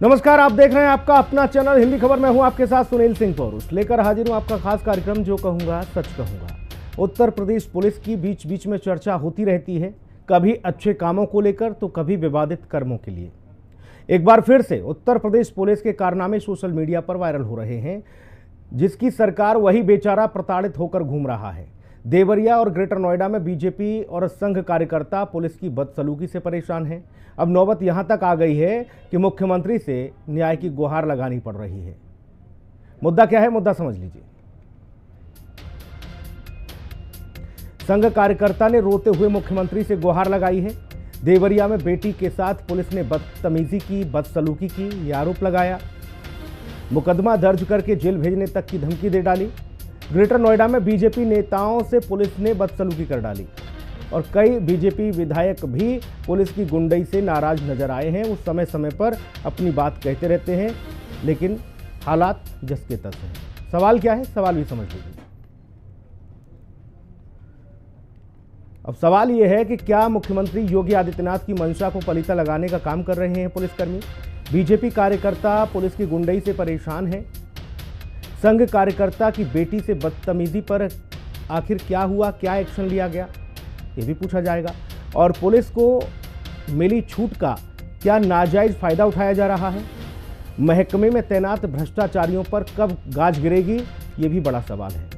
नमस्कार, आप देख रहे हैं आपका अपना चैनल हिंदी खबर। मैं हूं आपके साथ सुनील सिंह पौरुष, लेकर हाजिर हूं आपका खास कार्यक्रम जो कहूंगा सच कहूंगा। उत्तर प्रदेश पुलिस की बीच बीच में चर्चा होती रहती है, कभी अच्छे कामों को लेकर तो कभी विवादित कर्मों के लिए। एक बार फिर से उत्तर प्रदेश पुलिस के कारनामे सोशल मीडिया पर वायरल हो रहे हैं, जिसकी सरकार वही बेचारा प्रताड़ित होकर घूम रहा है। देवरिया और ग्रेटर नोएडा में बीजेपी और संघ कार्यकर्ता पुलिस की बदसलूकी से परेशान हैं। अब नौबत यहां तक आ गई है कि मुख्यमंत्री से न्याय की गुहार लगानी पड़ रही है। मुद्दा क्या है, मुद्दा समझ लीजिए। संघ कार्यकर्ता ने रोते हुए मुख्यमंत्री से गुहार लगाई है। देवरिया में बेटी के साथ पुलिस ने बदतमीजी की, बदसलूकी की, यह आरोप लगाया। मुकदमा दर्ज करके जेल भेजने तक की धमकी दे डाली। ग्रेटर नोएडा में बीजेपी नेताओं से पुलिस ने बदसलूकी कर डाली और कई बीजेपी विधायक भी पुलिस की गुंडई से नाराज नजर आए हैं। वो समय समय पर अपनी बात कहते रहते हैं, लेकिन हालात जस के तस हैं। सवाल क्या है, सवाल भी समझ लीजिए। अब सवाल यह है कि क्या मुख्यमंत्री योगी आदित्यनाथ की मंशा को पलीता लगाने का काम कर रहे हैं पुलिसकर्मी? बीजेपी कार्यकर्ता पुलिस की गुंडई से परेशान है। संघ कार्यकर्ता की बेटी से बदतमीजी पर आखिर क्या हुआ, क्या एक्शन लिया गया, ये भी पूछा जाएगा। और पुलिस को मिली छूट का क्या नाजायज फायदा उठाया जा रहा है? महकमे में तैनात भ्रष्टाचारियों पर कब गाज गिरेगी, ये भी बड़ा सवाल है।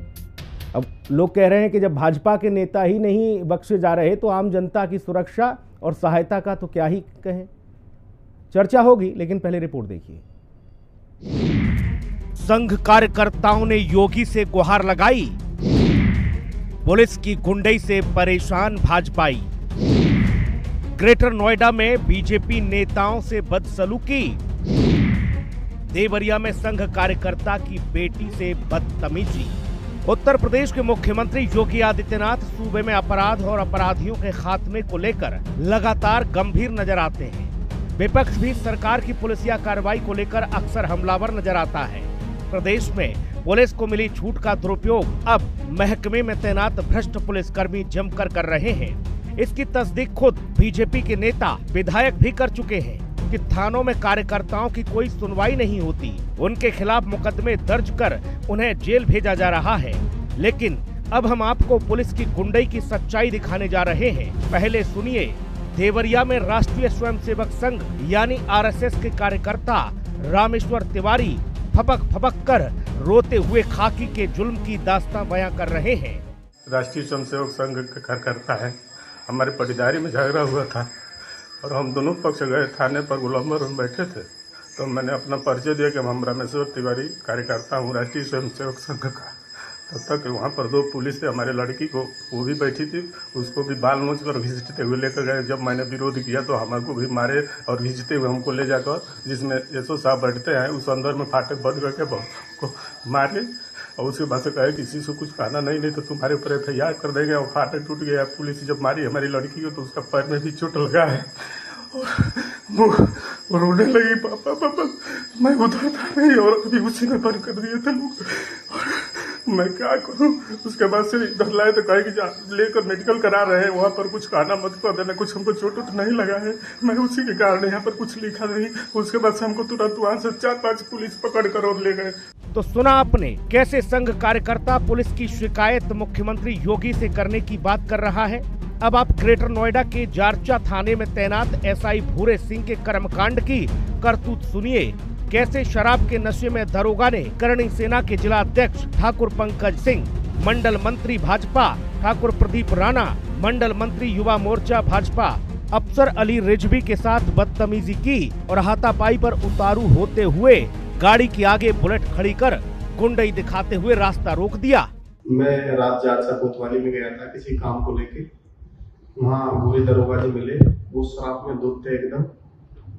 अब लोग कह रहे हैं कि जब भाजपा के नेता ही नहीं बख्शे जा रहे तो आम जनता की सुरक्षा और सहायता का तो क्या ही कहें। चर्चा होगी, लेकिन पहले रिपोर्ट देखिए। संघ कार्यकर्ताओं ने योगी से गुहार लगाई। पुलिस की गुंडई से परेशान भाजपाई। ग्रेटर नोएडा में बीजेपी नेताओं से बदसलूकी। देवरिया में संघ कार्यकर्ता की बेटी से बदतमीजी। उत्तर प्रदेश के मुख्यमंत्री योगी आदित्यनाथ सूबे में अपराध और अपराधियों के खात्मे को लेकर लगातार गंभीर नजर आते हैं। विपक्ष भी सरकार की पुलिसिया कार्रवाई को लेकर अक्सर हमलावर नजर आता है। प्रदेश में पुलिस को मिली छूट का दुरुपयोग अब महकमे में तैनात भ्रष्ट पुलिसकर्मी जमकर कर रहे हैं। इसकी तस्दीक खुद बीजेपी के नेता विधायक भी कर चुके हैं कि थानों में कार्यकर्ताओं की कोई सुनवाई नहीं होती, उनके खिलाफ मुकदमे दर्ज कर उन्हें जेल भेजा जा रहा है। लेकिन अब हम आपको पुलिस की गुंडई की सच्चाई दिखाने जा रहे हैं। पहले सुनिए। देवरिया में राष्ट्रीय स्वयंसेवक संघ यानी आरएसएस के कार्यकर्ता रामेश्वर तिवारी फपक फपक कर रोते हुए खाकी के जुल्म की दास्तां बयां कर रहे हैं। राष्ट्रीय स्वयंसेवक संघ का कार्यकर्ता है। हमारे पटीदारी में झगड़ा हुआ था और हम दोनों पक्ष गए थाने पर, गोलंबर में बैठे थे। तो मैंने अपना परिचय दिया कि हम रामेश्वर तिवारी कार्यकर्ता हूँ राष्ट्रीय स्वयंसेवक संघ का। तब तक वहाँ पर दो पुलिस से हमारे लड़की को, वो भी बैठी थी, उसको भी बाल नोच कर घींचते हुए लेकर गए। जब मैंने विरोध किया तो हमारे को भी मारे और घींचते हुए हमको ले जाकर, जिसमें एसओ साहब बैठते हैं, उस अंदर में फाटक बंद करके को मारे और उसके बाद से कहे किसी से कुछ कहना नहीं तो तुम्हारे ऊपर FIR कर देंगे। और फाटक टूट गया। पुलिस जब मारी हमारी लड़की को तो उसका पैर में भी चोट लगा है और रोने लगी, पापा पापा। मैं उधर था नहीं और अभी उसी में बंद कर दिए थे लोग। मैं क्या करूं? उसके बाद से इधर लाए तो कहे कि लेकर मेडिकल करा रहे हैं, वहाँ पर कुछ कहना मत कर देना, कुछ हमको चोट नहीं लगा है। मैं उसी के कारण यहाँ पर कुछ लिखा नहीं। उसके बाद से हमको तुरंत वहाँ से 4-5 पुलिस पकड़ कर और ले गए। तो सुना आपने कैसे संघ कार्यकर्ता पुलिस की शिकायत मुख्यमंत्री योगी से करने की बात कर रहा है। अब आप ग्रेटर नोएडा के जारचा थाने में तैनात SI भूरे सिंह के कर्मकांड की करतूत सुनिए। कैसे शराब के नशे में दरोगा ने करणी सेना के जिला अध्यक्ष ठाकुर पंकज सिंह, मंडल मंत्री भाजपा ठाकुर प्रदीप राणा, मंडल मंत्री युवा मोर्चा भाजपा अफसर अली रिजवी के साथ बदतमीजी की और हाथापाई पर उतारू होते हुए गाड़ी के आगे बुलेट खड़ी कर गुंडई दिखाते हुए रास्ता रोक दिया। मैं रात जारसा कोतवाली में गया था किसी काम को लेके। वहाँ बुरे दरोगा जी मिले, वो शराब में धुत थे एकदम,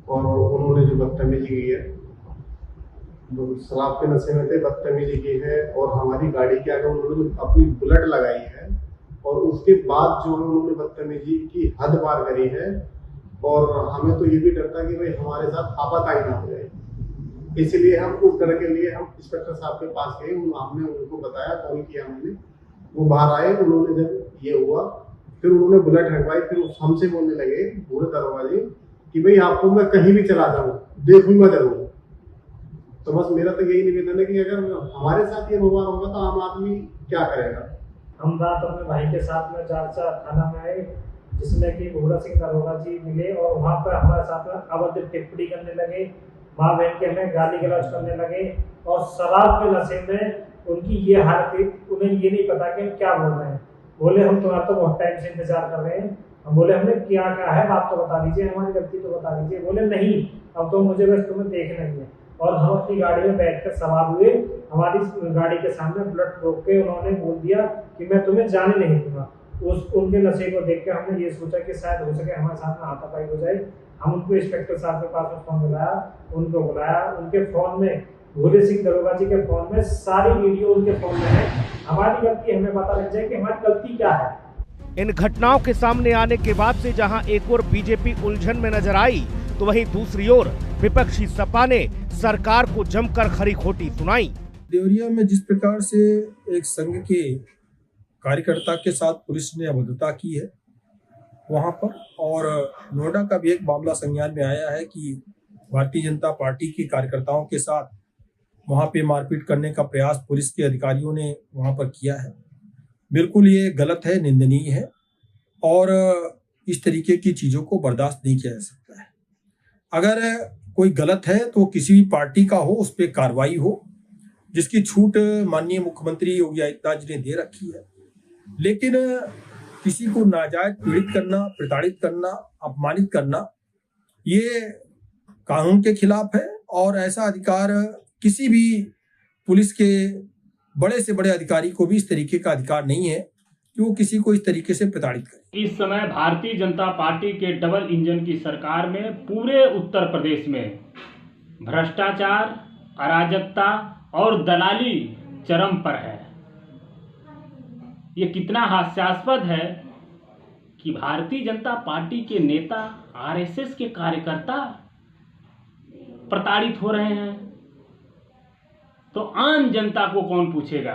और उन्होंने जो बदतमीजी की है, शराब के नशे में थे, बदतमीजी की है और हमारी गाड़ी के आगे उन्होंने अपनी बुलेट लगाई है और उसके बाद जो उन्होंने बदतमीजी की हद पार करी है। और हमें तो ये भी डर था कि भाई हमारे साथ आपाताई ना हो जाए, इसलिए हम उस डर के लिए हम इंस्पेक्टर साहब के पास गए। हमने उनको बताया, कॉल किया हमने, वो बाहर आए। उन्होंने जब ये हुआ फिर उन्होंने बुलेट हटवाई, फिर हमसे बोलने लगे, पूरे दरवाजे कि भाई आपको मैं कहीं भी चला जाऊँ, देखूँ मैं जरूर। तो बस मेरा तो यही निवेदन है कि अगर हमारे साथ ये व्यवहार होगा तो आम आदमी क्या करेगा। हम रात अपने भाई के साथ में चारचा थाना में आए, जिसमें कि भूरा सिंह दरोगा जी मिले और वहाँ पर हमारे साथ में अभद्र टिप्पणी करने लगे, माँ बहन के हमें गाली गलौज करने लगे और शराब के नशे में उनकी ये हालत थी, उन्हें ये नहीं पता कि हम क्या बोल रहे हैं। बोले हम तुम्हारा तो बहुत टाइम से इंतजार कर रहे हैं। हम बोले हमने क्या है, बात तो बता दीजिए, हमारी गलती तो बता दीजिए। बोले नहीं, अब तो मुझे बस तुम्हें देखना ही है। और हम अपनी गाड़ी में बैठकर सवार हुए, हमारी गाड़ी के सामने बुलेट रोक के उन्होंने बोल दिया कि मैं तुम्हें जाने नहीं दूंगा। उनके नशे को देख के हमने ये सोचा कि शायद हो सके हमारे साथ में हाथापाई हो जाए। हम उनको इंस्पेक्टर साहब के पास में फोन मिलाया, उनको बुलाया। उनके फोन में, भूरे सिंह दरोगा जी के फोन में सारी वीडियो उनके फोन में है। हमारी गलती हमें पता लग जाए कि हमारी गलती क्या है। इन घटनाओं के सामने आने के बाद से जहां एक ओर बीजेपी उलझन में नजर आई, तो वहीं दूसरी ओर विपक्षी सपा ने सरकार को जमकर खरी खोटी सुनाई। देवरिया में जिस प्रकार से एक संघ के कार्यकर्ता के साथ पुलिस ने अभद्रता की है वहां पर, और नोएडा का भी एक मामला संज्ञान में आया है कि भारतीय जनता पार्टी के कार्यकर्ताओं के साथ वहां पे मारपीट करने का प्रयास पुलिस के अधिकारियों ने वहां पर किया है। बिल्कुल ये गलत है, निंदनीय है और इस तरीके की चीजों को बर्दाश्त नहीं किया जा सकता है। अगर कोई गलत है तो किसी भी पार्टी का हो, उस पर कार्रवाई हो, जिसकी छूट माननीय मुख्यमंत्री योगी आदित्यनाथ जी ने दे रखी है। लेकिन किसी को नाजायज पीड़ित करना, प्रताड़ित करना, अपमानित करना, ये कानून के खिलाफ है और ऐसा अधिकार किसी भी पुलिस के बड़े से बड़े अधिकारी को भी इस तरीके का अधिकार नहीं है कि वो किसी को इस तरीके से प्रताड़ित करे। इस समय भारतीय जनता पार्टी के डबल इंजन की सरकार में पूरे उत्तर प्रदेश में भ्रष्टाचार, अराजकता और दलाली चरम पर है। ये कितना हास्यास्पद है कि भारतीय जनता पार्टी के नेता, आरएसएस के कार्यकर्ता प्रताड़ित हो रहे हैं, तो आम जनता को कौन पूछेगा?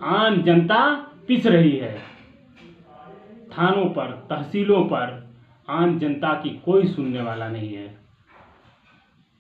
आम जनता पिस रही है। थानों पर, तहसीलों पर आम जनता की कोई सुनने वाला नहीं है।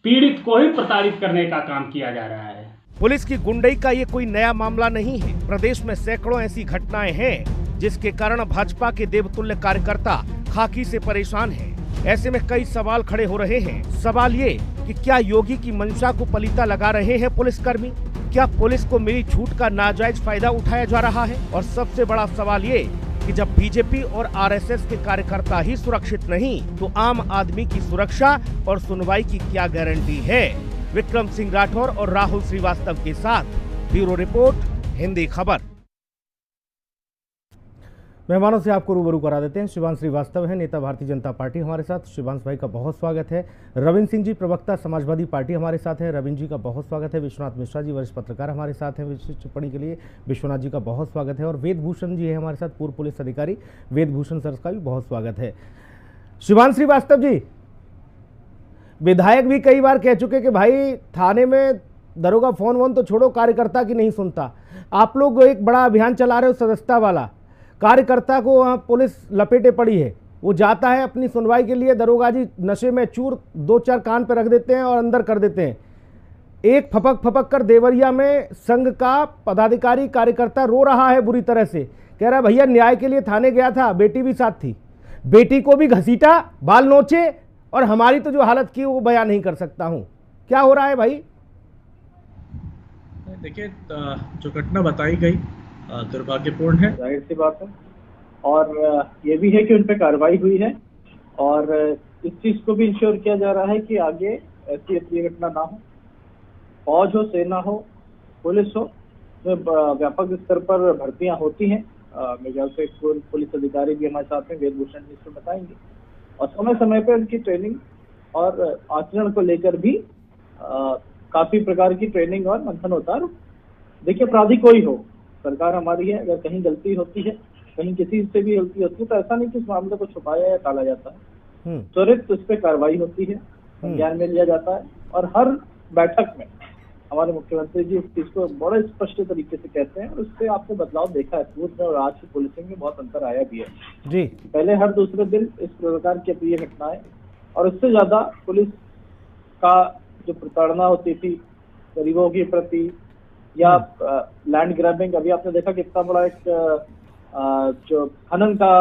पीड़ित को ही प्रताड़ित करने का काम किया जा रहा है। पुलिस की गुंडई का ये कोई नया मामला नहीं है। प्रदेश में सैकड़ों ऐसी घटनाएं हैं जिसके कारण भाजपा के देवतुल्य कार्यकर्ता खाकी से परेशान हैं। ऐसे में कई सवाल खड़े हो रहे हैं। सवाल ये कि क्या योगी की मंशा को पलीता लगा रहे हैं पुलिसकर्मी? क्या पुलिस को मिली छूट का नाजायज फायदा उठाया जा रहा है? और सबसे बड़ा सवाल ये कि जब बीजेपी और आरएसएस के कार्यकर्ता ही सुरक्षित नहीं, तो आम आदमी की सुरक्षा और सुनवाई की क्या गारंटी है? विक्रम सिंह राठौर और राहुल श्रीवास्तव के साथ ब्यूरो रिपोर्ट, हिंदी खबर। मेहमानों से आपको रूबरू करा देते हैं। शिवांश श्रीवास्तव है, नेता भारतीय जनता पार्टी, हमारे साथ। शिवांश भाई का बहुत स्वागत है। रविंद्र सिंह जी, प्रवक्ता समाजवादी पार्टी, हमारे साथ हैं। रविंद्र जी का बहुत स्वागत है। विश्वनाथ मिश्रा जी, वरिष्ठ पत्रकार, हमारे साथ हैं विशिष्ट टिप्पणी के लिए। विश्वनाथ जी का बहुत स्वागत है। और वेद भूषण जी है हमारे साथ, पूर्व पुलिस अधिकारी। वेद भूषण सर का भी बहुत स्वागत है। शिवांश श्रीवास्तव जी, विधायक भी कई बार कह चुके कि भाई थाने में दरोगा फोन वोन तो छोड़ो, कार्यकर्ता की नहीं सुनता। आप लोग एक बड़ा अभियान चला रहे हो सदस्यता वाला। कार्यकर्ता को वहाँ पुलिस लपेटे पड़ी है, वो जाता है अपनी सुनवाई के लिए, दरोगा जी नशे में चूर 2-4 कान पे रख देते हैं और अंदर कर देते हैं। एक फपक कर देवरिया में संघ का पदाधिकारी कार्यकर्ता रो रहा है बुरी तरह से, कह रहा है भैया न्याय के लिए थाने गया था, बेटी भी साथ थी, बेटी को भी घसीटा, बाल नोचे, और हमारी तो जो हालत की वो बयान नहीं कर सकता हूँ। क्या हो रहा है भाई? देखिए, जो घटना बताई गई दुर्भाग्यपूर्ण है, जाहिर सी बात है, और ये भी है कि उन पर कार्रवाई हुई है और इस चीज को भी इंश्योर किया जा रहा है कि आगे ऐसी घटना ना हो। फौज हो, सेना हो, पुलिस हो, व्यापक स्तर पर भर्तियां होती हैं। मेरे ख्याल से पूर्व पुलिस अधिकारी भी हमारे साथ में, वेद भूषण जी इसमें बताएंगे, और समय समय पर उनकी ट्रेनिंग और आचरण को लेकर भी काफी प्रकार की ट्रेनिंग और मंथन होता है। देखिए, अपराधी कोई हो, सरकार हमारी है, अगर कहीं गलती होती है, कहीं किसी से भी गलती होती है, तो ऐसा नहीं कि उस मामले को छुपाया या टाला जाता है। त्वरित उस पर कार्रवाई होती है, संज्ञान में लिया जाता है, और हर बैठक में हमारे मुख्यमंत्री जी इस चीज को बड़े स्पष्ट तरीके से कहते हैं और उससे आपने बदलाव देखा है। पूर्व में और आज की पुलिसिंग में बहुत अंतर आया भी है जी। पहले हर दूसरे दिन इस प्रकार की अप्रिय घटनाएं और उससे ज्यादा पुलिस का जो प्रताड़ना होती थी गरीबों के प्रति या लैंड ग्रैबिंग, अभी आपने देखा कितना बड़ा एक जो खनन का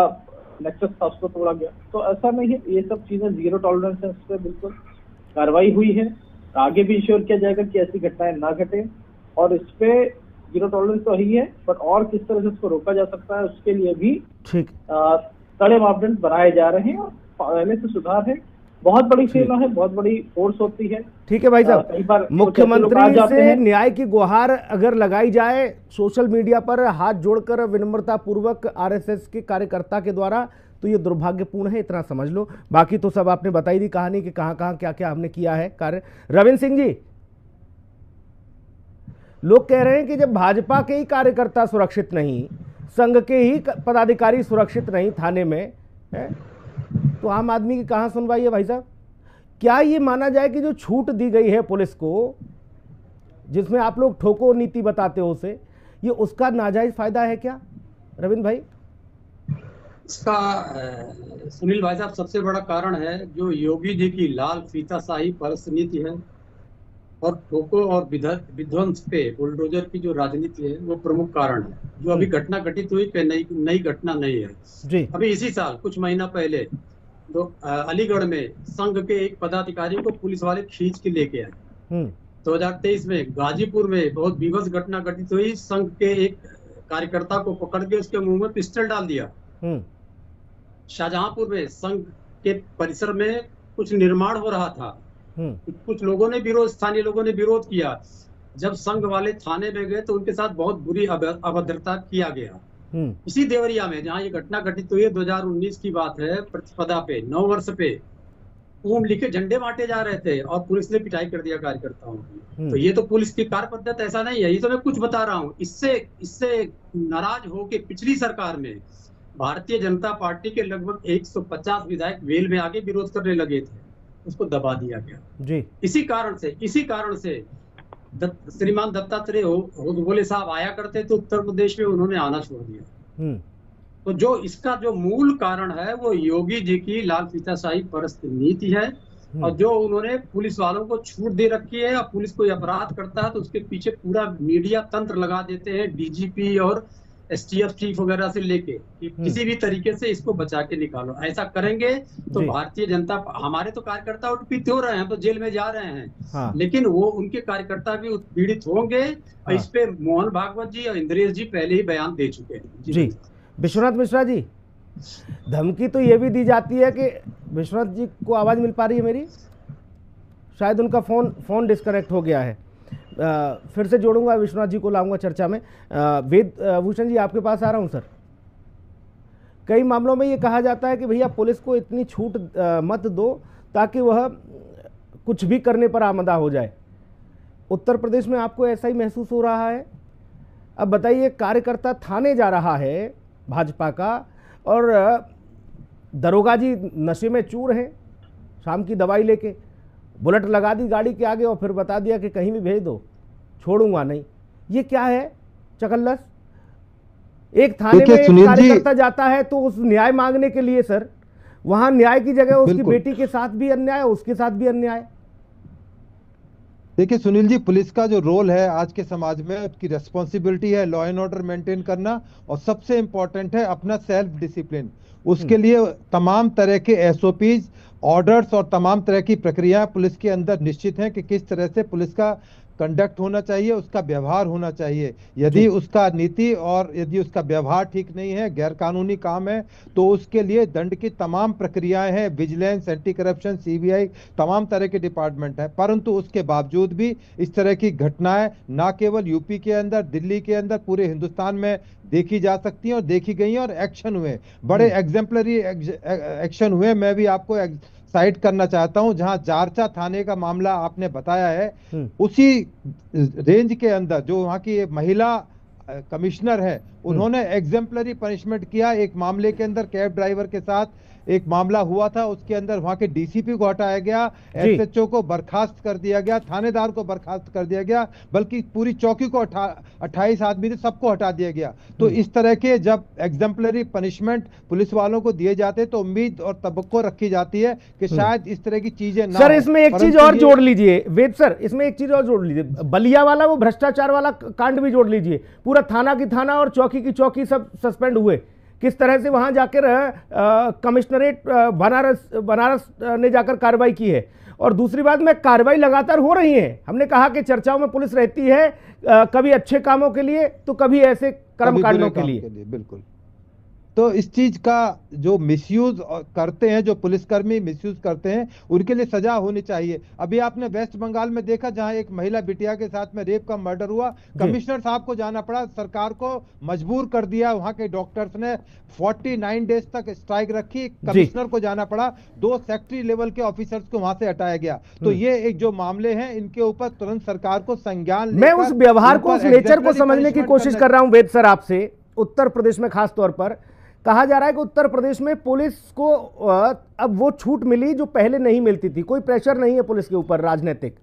नेक्सस था उसको तोड़ा गया। तो ऐसा नहीं है, ये सब चीजें जीरो टॉलरेंस है, इस पर बिल्कुल कार्रवाई हुई है। आगे भी इंश्योर किया जाएगा कि ऐसी घटनाएं ना घटे और इस पे जीरो टॉलरेंस तो ही है, बट और किस तरह से इसको रोका जा सकता है उसके लिए भी ठीक कड़े मापदंड बनाए जा रहे हैं और पहले से सुधार है। बहुत बड़ी सेना है, बहुत बड़ी फोर्स होती है। ठीक है भाई साहब, कई बार मुख्यमंत्री से न्याय की गुहार अगर लगाई जाए सोशल मीडिया पर हाथ जोड़कर विनम्रता पूर्वक आरएसएस के कार्यकर्ता के द्वारा, तो ये दुर्भाग्यपूर्ण है, इतना समझ लो। बाकी तो सब आपने बताई दी कहानी कि कहां कहां क्या क्या हमने किया है कार्य। रविंद्र सिंह जी, लोग कह रहे हैं कि जब भाजपा के ही कार्यकर्ता सुरक्षित नहीं, संघ के ही पदाधिकारी सुरक्षित नहीं थाने में है, तो आम आदमी की कहां सुनवाई है भाई साहब? क्या ये माना जाए कि जो छूट दी गई है पुलिस को, जिसमें आप लोग ठोको नीति बताते हो उसे, ये उसका नाजायज फायदा है क्या रविंद्र भाई? इसका सुनील भाई साहब सबसे बड़ा कारण है जो योगी जी की लाल फीताशाही परस्त नीति है और ठोको और विध्वंस पे बुलडोजर की जो राजनीति है वो प्रमुख कारण है। जो अभी घटना घटित हुई कि नई घटना नहीं है जी। अभी इसी साल कुछ महीना पहले अलीगढ़ में संघ के एक पदाधिकारी को पुलिस वाले खींच के लेके आए। 2023 में गाजीपुर में बहुत बीभत्स घटना घटित हुई, संघ के एक कार्यकर्ता को पकड़ के उसके मुंह में पिस्टल डाल दिया। शाहजहांपुर में संघ के परिसर में कुछ निर्माण हो रहा था, कुछ लोगों ने विरोध, स्थानीय लोगों ने विरोध किया। जब संघ वाले थाने में गए तो उनके साथ बहुत बुरी अभद्रता किया गया। इसी देवरिया में जहाँ ये घटना घटित हुई है 2019 की बात है, प्रतिपदा पे 9 वर्ष पे ऊम लिखे झंडे बांटे जा रहे थे और पुलिस ने पिटाई कर दिया कार्यकर्ताओं की। तो ये तो पुलिस की कार्य पद्धति ऐसा नहीं है, ये तो मैं कुछ बता रहा हूँ। इससे नाराज होकर पिछली सरकार में भारतीय जनता पार्टी के लगभग 150 विधायक वेल में आगे विरोध करने लगे थे, उसको दबा दिया गया जी। इसी कारण से श्रीमान दत्तात्रेय होदबोले साहब आया करते थे उत्तर प्रदेश में, उन्होंने आना छोड़ दिया। तो जो इसका जो मूल कारण है वो योगी जी की लाल फीताशाही परस्त नीति है और जो उन्होंने पुलिस वालों को छूट दे रखी है। और पुलिस कोई अपराध करता है तो उसके पीछे पूरा मीडिया तंत्र लगा देते हैं, डीजीपी और एसटीएफ चीफ वगैरह से लेके किसी भी तरीके से इसको बचा के निकालो। ऐसा करेंगे तो भारतीय जनता, हमारे तो कार्यकर्ता उत्पीड़ित हो रहे हैं, तो जेल में जा रहे हैं, लेकिन वो उनके कार्यकर्ता भी उत्पीड़ित होंगे। और इस पे मोहन भागवत जी और इंद्रेश जी पहले ही बयान दे चुके हैं जी। विश्वनाथ मिश्रा जी, धमकी तो ये भी दी जाती है कि विश्वनाथ जी को आवाज मिल पा रही है मेरी? शायद उनका फोन डिस्कनेक्ट हो गया है। फिर से जोड़ूंगा, विश्वनाथ जी को लाऊंगा चर्चा में। वेद भूषण जी आपके पास आ रहा हूं सर। कई मामलों में ये कहा जाता है कि भैया पुलिस को इतनी छूट मत दो ताकि वह कुछ भी करने पर आमदा हो जाए। उत्तर प्रदेश में आपको ऐसा ही महसूस हो रहा है? अब बताइए, कार्यकर्ता थाने जा रहा है भाजपा का और दरोगा जी नशे में चूर हैं, शाम की दवाई लेके बुलेट लगा दी गाड़ी के आगे और फिर बता दिया कि कहीं भी भेज दो, छोड़ूंगा नहीं। ये क्या है चकल्लस? एक थाने में एक कार्यकर्ता जाता है तो उस न्याय मांगने के लिए सर, वहां न्याय की जगह उसकी बेटी के साथ भी अन्याय, उसके साथ भी अन्याय। देखिए सुनील जी, पुलिस का जो रोल है आज के समाज में, उसकी रेस्पॉन्सिबिलिटी है लॉ एंड ऑर्डर मेंटेन करना और सबसे इंपॉर्टेंट है अपना सेल्फ डिसिप्लिन। उसके लिए तमाम तरह के एसओपीज, ऑर्डर्स और तमाम तरह की प्रक्रिया पुलिस के अंदर निश्चित हैं कि किस तरह से पुलिस का कंडक्ट होना चाहिए, उसका व्यवहार होना चाहिए। यदि उसका नीति और यदि उसका व्यवहार ठीक नहीं है, गैर कानूनी काम है, तो उसके लिए दंड की तमाम प्रक्रियाएं हैं, विजिलेंस, एंटी करप्शन, सीबीआई, तमाम तरह के डिपार्टमेंट है। परंतु उसके बावजूद भी इस तरह की घटनाएं ना केवल यूपी के अंदर, दिल्ली के अंदर, पूरे हिंदुस्तान में देखी जा सकती हैं और देखी गई हैं और एक्शन हुए, बड़े एग्जेम्पलरी एक्शन हुए। मैं भी आपको साइट करना चाहता हूं, जहां जारचा थाने का मामला आपने बताया है, उसी रेंज के अंदर जो वहां की महिला कमिश्नर है, उन्होंने एग्जेम्पलरी पनिशमेंट किया। एक मामले के अंदर कैब ड्राइवर के साथ एक मामला हुआ था, उसके अंदर वहां के डीसीपी को हटाया गया, एसएचओ को बर्खास्त कर दिया गया, थानेदार को बर्खास्त कर दिया गया, बल्कि पूरी चौकी को 28 आदमी थे सबको हटा दिया गया। तो इस तरह के जब एग्जाम्पलरी पनिशमेंट पुलिस वालों को दिए जाते तो उम्मीद और तवक्को रखी जाती है कि शायद इस तरह की चीजें ना। सर इसमें एक चीज और जोड़ लीजिए वेद सर, इसमें एक चीज और जोड़ लीजिए, बलिया वाला वो भ्रष्टाचार वाला कांड भी जोड़ लीजिए। पूरा थाना की थाना और चौकी की चौकी सब सस्पेंड हुए। किस तरह से वहां जाकर कमिश्नरेट बनारस ने जाकर कार्रवाई की है। और दूसरी बात में कार्रवाई लगातार हो रही है। हमने कहा कि चर्चाओं में पुलिस रहती है, कभी अच्छे कामों के लिए तो कभी ऐसे कर्मकांडों के लिए। बिल्कुल। तो इस चीज का जो मिसयूज करते हैं, जो पुलिसकर्मी मिसयूज करते हैं, उनके लिए सजा होनी चाहिए। अभी आपने वेस्ट बंगाल में देखा जहां एक महिला बिटिया के साथ में रेप का मर्डर हुआ, कमिश्नर साहब को जाना पड़ा, सरकार को मजबूर कर दिया, वहां के डॉक्टर्स ने 49 डेज तक स्ट्राइक रखी, कमिश्नर को जाना पड़ा, 2 सेक्रेटरी लेवल के ऑफिसर्स को वहां से हटाया गया। तो ये एक जो मामले हैं इनके ऊपर तुरंत सरकार को संज्ञान, मैं उस व्यवहार को, उस नेचर को समझने की कोशिश कर रहा हूं वेद सर आपसे। उत्तर प्रदेश में खास तौर पर कहा जा रहा है कि उत्तर प्रदेश में पुलिस को अब वो छूट मिली जो पहले नहीं मिलती थी। कोई प्रेशर नहीं है पुलिस के ऊपर राजनीतिक,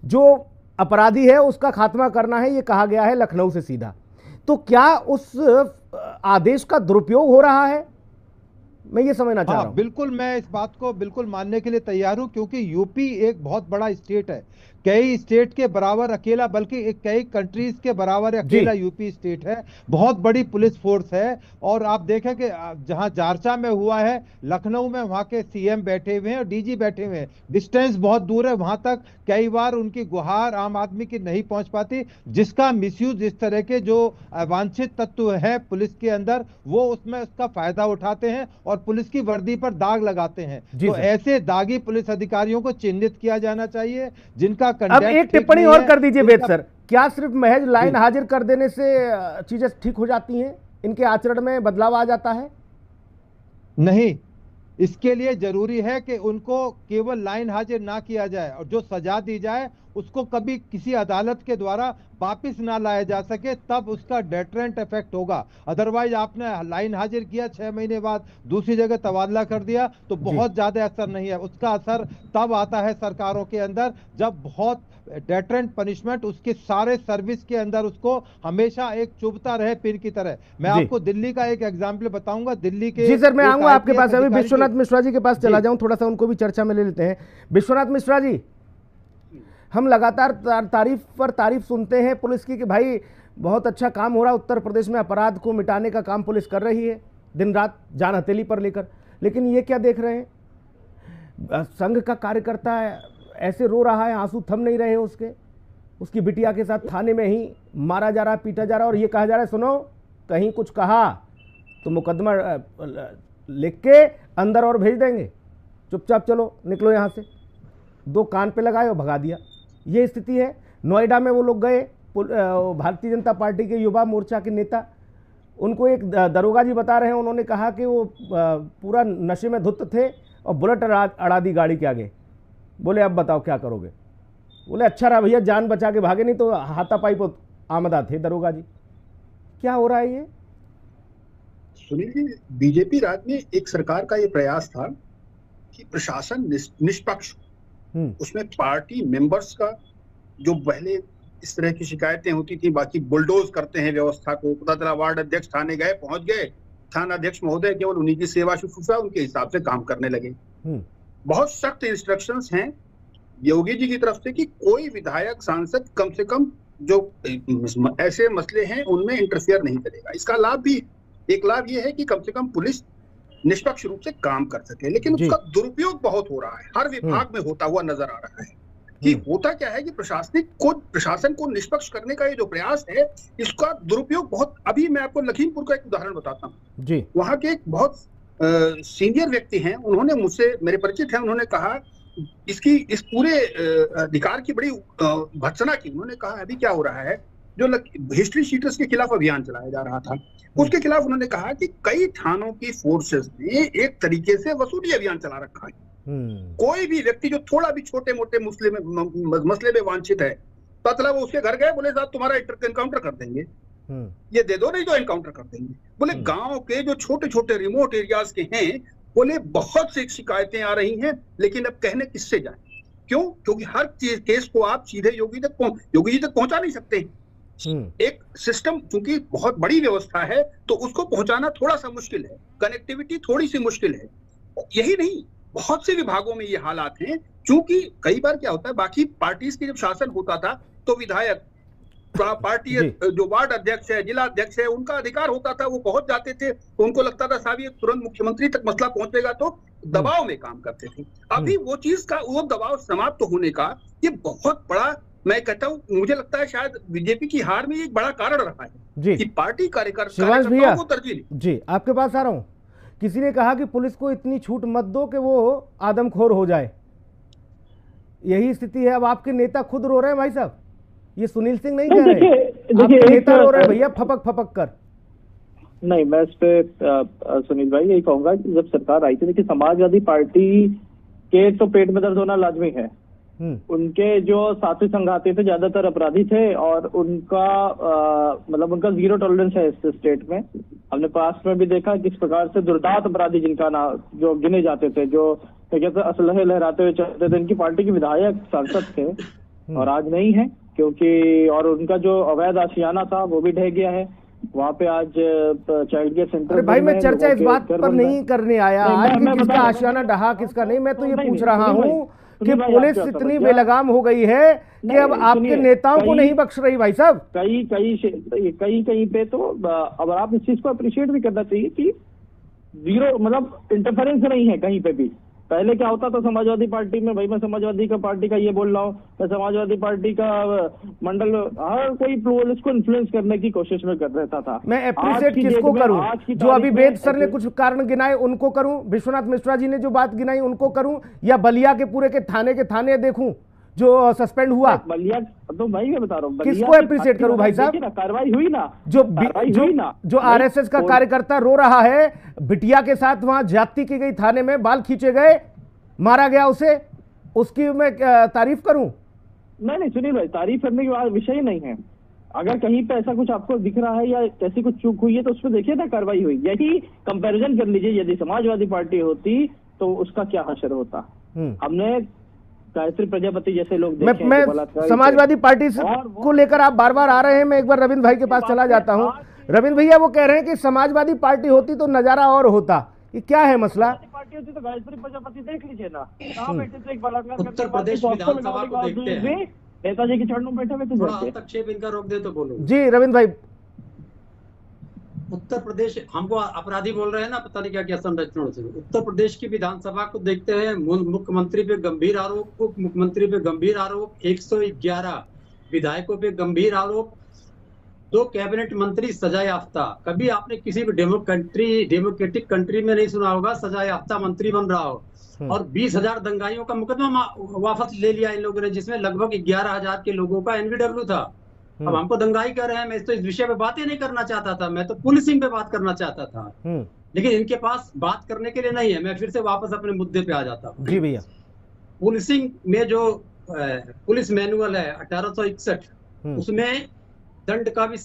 जो अपराधी है उसका खात्मा करना है, ये कहा गया है लखनऊ से सीधा। तो क्या उस आदेश का दुरुपयोग हो रहा है? मैं ये समझना चाह रहा हूं। बिल्कुल, मैं इस बात को बिल्कुल मानने के लिए तैयार हूं, क्योंकि यूपी एक बहुत बड़ा स्टेट है, कई स्टेट के बराबर अकेला, बल्कि कई कंट्रीज के बराबर अकेला यूपी स्टेट है, बहुत बड़ी पुलिस फोर्स है। और आप देखें कि जहां जारचा में हुआ है, लखनऊ में वहां के सीएम बैठे हुए हैं और डीजी बैठे हुए हैं, डिस्टेंस बहुत दूर है, वहां तक कई बार उनकी गुहार आम आदमी की नहीं पहुंच पाती, जिसका मिसयूज इस तरह के जो अवांछित तत्व है पुलिस के अंदर, वो उसमें उसका फायदा उठाते हैं और पुलिस की वर्दी पर दाग लगाते हैं। तो ऐसे दागी पुलिस अधिकारियों को चिन्हित किया जाना चाहिए, जिनका अब एक टिप्पणी और कर दीजिए वेद सर, क्या सिर्फ महज लाइन हाजिर कर देने से चीजें ठीक हो जाती हैं? इनके आचरण में बदलाव आ जाता है? नहीं, इसके लिए जरूरी है कि उनको केवल लाइन हाजिर ना किया जाए और जो सजा दी जाए उसको कभी किसी अदालत के द्वारा वापिस ना लाया जा सके, तब उसका डेटरेंट इफेक्ट होगा। अदरवाइज आपने लाइन हाजिर किया, 6 महीने बाद दूसरी जगह तबादला कर दिया, तो बहुत ज्यादा असर नहीं है। उसका असर तब आता है सरकारों के अंदर जब बहुत डेटरेंट पनिशमेंट उसके सारे सर्विस के अंदर उसको हमेशा एक चुभता रहे पीर की तरह। मैं आपको दिल्ली का एक एग्जाम्पल बताऊंगा। दिल्ली के, जी सर, मैं आऊंगा आपके पास। अभी विश्वनाथ मिश्रा जी के पास चला जाऊं, थोड़ा सा उनको भी चर्चा में ले लेते हैं। विश्वनाथ मिश्रा जी, हम लगातार तारीफ पर तारीफ सुनते हैं पुलिस की कि भाई बहुत अच्छा काम हो रहा है उत्तर प्रदेश में, अपराध को मिटाने का काम पुलिस कर रही है दिन रात जान हथेली पर लेकर। लेकिन ये क्या देख रहे हैं, संघ का कार्यकर्ता ऐसे रो रहा है, आंसू थम नहीं रहे उसकी बिटिया के साथ थाने में ही मारा जा रहा है, पीटा जा रहा है, और ये कहा जा रहा है सुनो कहीं कुछ कहा तो मुकदमा लिख के अंदर और भेज देंगे, चुपचाप चलो निकलो यहाँ से। 2 कान पे लगाए और भगा दिया। ये स्थिति है। नोएडा में वो लोग गए, भारतीय जनता पार्टी के युवा मोर्चा के नेता, उनको एक दरोगा जी बता रहे हैं, उन्होंने कहा कि वो पूरा नशे में धुत थे और बुलेट अड़ा दी गाड़ी के आगे। बोले अब बताओ क्या करोगे? बोले अच्छा रहा भैया, जान बचा के भागे, नहीं तो हाथापाई पर आमदा थे दरोगा जी। क्या हो रहा है ये? सुनील जी, बीजेपी राज में एक सरकार का ये प्रयास था कि प्रशासन निष्पक्ष, उसमें पार्टी मेंबर्स का जो पहले इस तरह की शिकायतें होती थी, बाकी बुलडोज करते हैं व्यवस्था को, पता चला वार्ड अध्यक्ष थाने गए, पहुंच गए, थाना अध्यक्ष महोदय केवल उन्हीं की सेवा शुश्रूषा उनके हिसाब से काम करने लगे। बहुत सख्त इंस्ट्रक्शंस हैं योगी जी की तरफ से कि कोई विधायक सांसद कम से कम जो ऐसे मसले हैं उनमें इंटरफेयर नहीं करेगा। इसका लाभ भी, एक लाभ ये है कि कम से कम पुलिस निष्पक्ष रूप से काम कर सके, लेकिन उसका दुरुपयोग बहुत हो रहा है, हर विभाग में होता हुआ नजर आ रहा है। कि होता क्या है कि प्रशासन को निष्पक्ष करने का ये जो प्रयास है, इसका दुरुपयोग बहुत। अभी मैं आपको लखीमपुर का एक उदाहरण बताता हूँ जी। वहां के एक बहुत सीनियर व्यक्ति हैं, उन्होंने मुझसे, मेरे परिचित हैं, उन्होंने कहा इस पूरे अधिकार की बड़ी भर्त्सना की। उन्होंने कहा अभी क्या हो रहा है, जो हिस्ट्री शीटर्स के खिलाफ अभियान चलाया जा रहा था, उसके खिलाफ उन्होंने कहा कि कई थानों की फोर्सेस ने एक तरीके से वसूली अभियान चला रखा है। कोई भी व्यक्ति जो थोड़ा भी छोटे मोटे मसले में वांछित है, मतलब उसके घर गए, बोले साहब तुम्हारा एनकाउंटर कर देंगे, ये दे दो, नहीं तो एनकाउंटर कर देंगे। बोले गांव के जो छोटे छोटे रिमोट एरियाज के हैं, बोले बहुत सी शिकायतें आ रही हैं, लेकिन अब कहने किससे जाए? क्यों? क्योंकि हर केस को आप सीधे योगी जी तक पहुंचा नहीं सकते। एक सिस्टम चूंकि बहुत बड़ी व्यवस्था है तो उसको पहुंचाना थोड़ा सा मुश्किल है, कनेक्टिविटी थोड़ी सी मुश्किल है। यही नहीं, बहुत से विभागों में ये हालात हैं। क्योंकि कई बार क्या होता है, बाकी पार्टीज की जब शासन होता था तो विधायक, पार्टी जो वार्ड अध्यक्ष है, जिला अध्यक्ष है, उनका अधिकार होता था, वो पहुंच जाते थे, तो उनको लगता था साहब ये तुरंत मुख्यमंत्री तक मसला पहुंचेगा, तो दबाव में काम करते थे। अभी वो चीज का, वो दबाव समाप्त होने का ये बहुत बड़ा, मैं कहता हूँ, मुझे लगता है शायद बीजेपी की हार में एक बड़ा कारण रहा है कि पार्टी कार्यकर्ताओं को तरजीह। जी, आपके पास आ रहा हूँ। किसी ने कहा कि पुलिस को इतनी छूट मत दो कि वो आदमखोर हो जाए, यही स्थिति है। अब आपके नेता खुद रो रहे हैं भाई साहब, ये सुनील सिंह नहीं कह रहे, आपके नेता रो रहे हैं भैया फपक फपक कर। नहीं, मैं इस पे सुनील भाई यही कहूंगा कि जब सरकार आई थी, देखिए समाजवादी पार्टी के तो पेट में दर्द होना लाजमी है। उनके जो साथी संघाती थे ज्यादातर अपराधी थे और उनका मतलब उनका जीरो टॉलरेंस है इस स्टेट में। हमने पास्ट में भी देखा किस प्रकार से दुर्दांत अपराधी जिनका नाम जो गिने जाते थे, जो कहते असलहे लहराते हुए चलते थे, इनकी पार्टी के विधायक सांसद थे और आज नहीं है, क्योंकि और उनका जो अवैध आशियाना था वो भी ढह गया है। वहाँ पे आज चाइल्ड केयर सेंटर। भाई मैं चर्चा इस बात पर नहीं करने आया आज कि किसका आशियाना ढहा किसका नहीं, मैं तो ये पूछ रहा हूँ कि पुलिस इतनी बेलगाम हो गई है कि अब आपके नेताओं को नहीं बख्श रही भाई साहब। कहीं पे तो अब आप इस चीज को अप्रिशिएट भी करना चाहिए कि जीरो मतलब इंटरफेरेंस नहीं है कहीं पे भी। पहले क्या होता था समाजवादी पार्टी में, भाई मैं समाजवादी का पार्टी का ये बोल रहा हूँ, मैं समाजवादी पार्टी का मंडल, हर कोई पुलिस को इन्फ्लुएंस करने की कोशिश में कर रहता था। मैं अप्रिशिएट किसको करूं? जो अभी वेद सर ने कुछ कारण गिनाए उनको करूं, विश्वनाथ मिश्रा जी ने जो बात गिनाई उनको करूं, या बलिया के पूरे के थाने देखूं जो सस्पेंड हुआ? बलिया तो भाई मैं बता रहा हूँ, किसको अप्रिशिएट करूं भाई साहब? कार्रवाई हुई ना, जो आरएसएस का कार्यकर्ता रो रहा है, बिटिया के साथ वहां ज्यादती की गई, थाने में बाल खींचे गए, मारा गया उसे, उसकी मैं तारीफ करूं? नहीं सुनील भाई, तारीफ करने की विषय नहीं है। अगर कहीं पे ऐसा कुछ आपको दिख रहा है या ऐसी कुछ चूक हुई है तो उस पर देखिए ना कार्रवाई हुई। यही कंपैरिजन कर लीजिए, यदि समाजवादी पार्टी होती तो उसका क्या हशर होता। हमने गायत्री प्रजापति जैसे लोग देखे हैं। मैं समाजवादी पार्टी को लेकर आप बार बार आ रहे हैं, मैं एक बार रविंद्र भाई के पास चला जाता हूं। रविंद्र भैया वो कह रहे हैं कि समाजवादी पार्टी होती तो नजारा और होता, ये क्या है मसला? पार्टी होती तो गायत्री प्रजापति देख लीजिए ना, कहाँ बैठे थे, एक बलात्कार उत्तर प्रदेश विधानसभा को देखते हैं, नेताजी के चरणों में बैठे हुए थे। थोड़ा हस्तक्षेप इनका रोक दे तो बोलो। जी रविंद्र भाई। उत्तर प्रदेश, हमको अपराधी बोल रहे हैं ना, पता नहीं क्या क्या संरचना से। उत्तर प्रदेश की विधानसभा को देखते हैं, मुख्यमंत्री पे गंभीर आरोप, उप मुख्यमंत्री पे गंभीर आरोप, 111 विधायकों पे गंभीर आरोप, 2 कैबिनेट मंत्री सजा याफ्ता। कभी आपने किसी भी डेमोक्रेटिक कंट्री में नहीं सुना होगा सजा याफ्ता मंत्री बन रहा हो। और 20,000 दंगाइयों का मुकदमा वापस ले लिया इन लोगों ने, जिसमें लगभग 11,000 के लोगों का एनवीडब्ल्यू था। अब हमको दंगाई कर रहे हैं। मैं तो इस विषय पे बातें नहीं करना चाहता था, मैं तो पुलिसिंग पे बात करना चाहता था, लेकिन इनके पास बात करने के लिए नहीं है। मैं फिर से वापस अपने मुद्दे पे आ जाता हूँ। जी भैया। पुलिसिंग में जो पुलिस मैनुअल है 1861, उसमें दंड का भी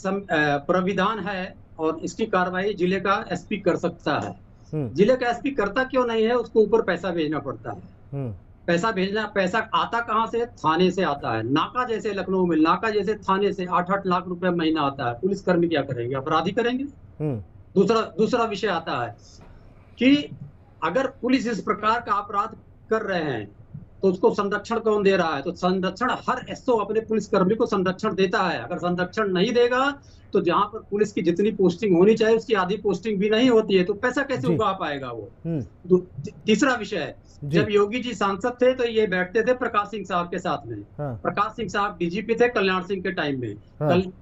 प्राविधान है और इसकी कार्रवाई जिले का एसपी कर सकता है। जिले का एसपी करता क्यों नहीं है? उसको ऊपर पैसा भेजना पड़ता है। पैसा आता कहाँ से? थाने से आता है। नाका जैसे लखनऊ में, नाका जैसे थाने से 8-8 लाख रुपए महीना आता है। पुलिसकर्मी क्या करेंगे? अपराधी करेंगे। दूसरा विषय आता है कि अगर पुलिस इस प्रकार का अपराध कर रहे हैं तो उसको संरक्षण कौन दे रहा है? तो संरक्षण हर एसओ अपने पुलिसकर्मी को संरक्षण देता है। अगर संरक्षण नहीं देगा तो जहां पर पुलिस की जितनी पोस्टिंग होनी चाहिए उसकी आधी पोस्टिंग भी नहीं होती है, तो पैसा कैसे उगा पाएगा वो? तीसरा विषय है, जब योगी जी सांसद थे तो ये बैठते थे प्रकाश सिंह साहब के साथ में। प्रकाश सिंह साहब डीजीपी थे कल्याण सिंह के टाइम में।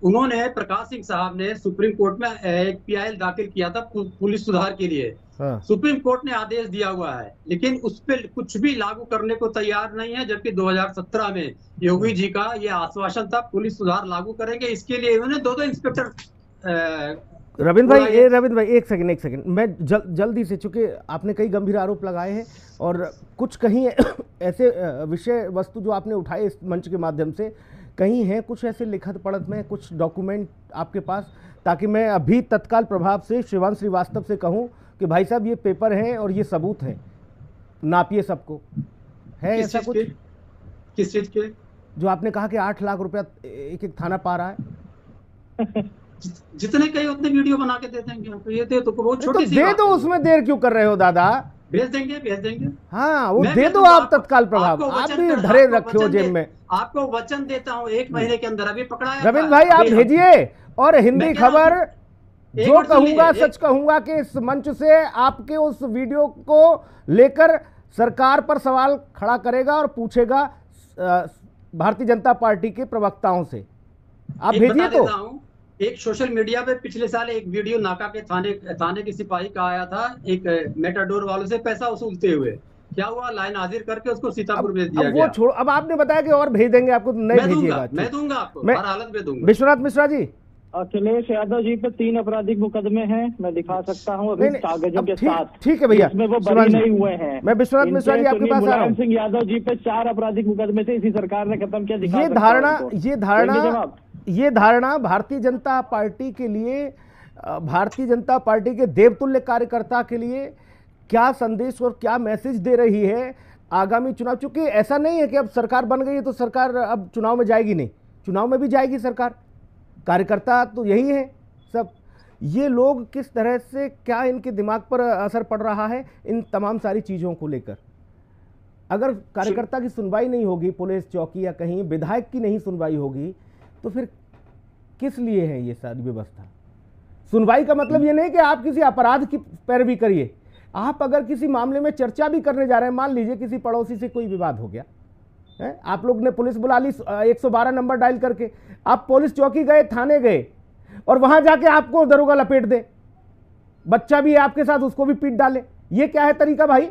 उन्होंने, प्रकाश सिंह साहब ने सुप्रीम कोर्ट में एक पीआईएल दाखिल किया था पुलिस सुधार के लिए। सुप्रीम कोर्ट ने आदेश दिया हुआ है, लेकिन उस पर कुछ भी लागू करने को तैयार नहीं है। जबकि 2017 में योगी जी का ये आश्वासन था पुलिस सुधार लागू करेंगे। इसके लिए इन्होंने 2 इंस्पेक्टर। रविंद्र भाई एक सेकंड, मैं जल्दी से, चूंकि आपने कई गंभीर आरोप लगाए हैं और कुछ कहीं ऐसे विषय वस्तु जो आपने उठाए इस मंच के माध्यम से, कहीं हैं कुछ ऐसे लिखत पढ़त में कुछ डॉक्यूमेंट आपके पास, ताकि मैं अभी तत्काल प्रभाव से शिवान श्रीवास्तव से कहूं कि भाई साहब ये पेपर हैं और ये सबूत हैं, नापिए सबको, है ऐसा कुछ? किस चीज के? जो आपने कहा कि 8 लाख रुपया एक एक थाना पा रहा है। जितने कई उतने वीडियो बना के दे देंगे आपको। ये दे तो बहुत छोटी सी दे दो, उसमें देर क्यों कर रहे हो दादा? भेज देंगे। हाँ वो दे दो आप तत्काल प्रभाव। आप भी धरे रखे हो जेब में। आपको वचन देता हूँ 1 महीने के अंदर। अभी पकड़ाया रविंद्र भाई आप भेजिए। और हिंदी खबर जो कहूंगा सच कहूंगा कि इस मंच से आपके उस वीडियो को लेकर सरकार पर सवाल खड़ा करेगा और पूछेगा भारतीय जनता पार्टी के प्रवक्ताओं से। आप भेजिए। तो एक सोशल मीडिया पे पिछले साल एक वीडियो नाका के थाने के सिपाही का आया था, एक मेटाडोर वालों से पैसा वसूलते हुए। क्या हुआ? लाइन हाजिर करके उसको सीतापुर भेज दिया गया। वो छोड़, अब आपने बताया कि और भेज देंगे आपको, नहीं भेजिएगा। मैं दूंगा आपको, हर हालत में दूंगा। विश्वनाथ मिश्रा जी, अखिलेश यादव जी पे 3 आपराधिक मुकदमे हैं, मैं दिखा सकता हूँ अभी कागजों के साथ। ठीक है भैया, इसमें वो बरी नहीं हुए हैं। मैं विश्वनाथ मिश्रा जी आपके पास आ रहा हूँ। सिंह यादव जी पे 4 आपराधिक मुकदमे थे, इसी सरकार ने खत्म किया। ये धारणा भारतीय जनता पार्टी के लिए, भारतीय जनता पार्टी के देवतुल्य कार्यकर्ता के लिए क्या संदेश और क्या मैसेज दे रही है आगामी चुनाव? चूंकि ऐसा नहीं है कि अब सरकार बन गई है तो सरकार अब चुनाव में जाएगी नहीं, चुनाव में भी जाएगी सरकार। कार्यकर्ता तो यही है सब। ये लोग किस तरह से, क्या इनके दिमाग पर असर पड़ रहा है इन तमाम सारी चीज़ों को लेकर? अगर कार्यकर्ता की सुनवाई नहीं होगी पुलिस चौकी या कहीं, विधायक की नहीं सुनवाई होगी, तो फिर किस लिए है ये सारी व्यवस्था? सुनवाई का मतलब ये नहीं कि आप किसी अपराध की पैरवी करिए। आप अगर किसी मामले में चर्चा भी करने जा रहे हैं, मान लीजिए किसी पड़ोसी से कोई विवाद हो गया है, आप लोग ने पुलिस बुला ली 112 नंबर डायल करके, आप पुलिस चौकी गए, थाने गए और वहां जाके आपको दरोगा लपेट दे, बच्चा भी है आपके साथ, उसको भी पीट डाले, ये क्या है तरीका भाई?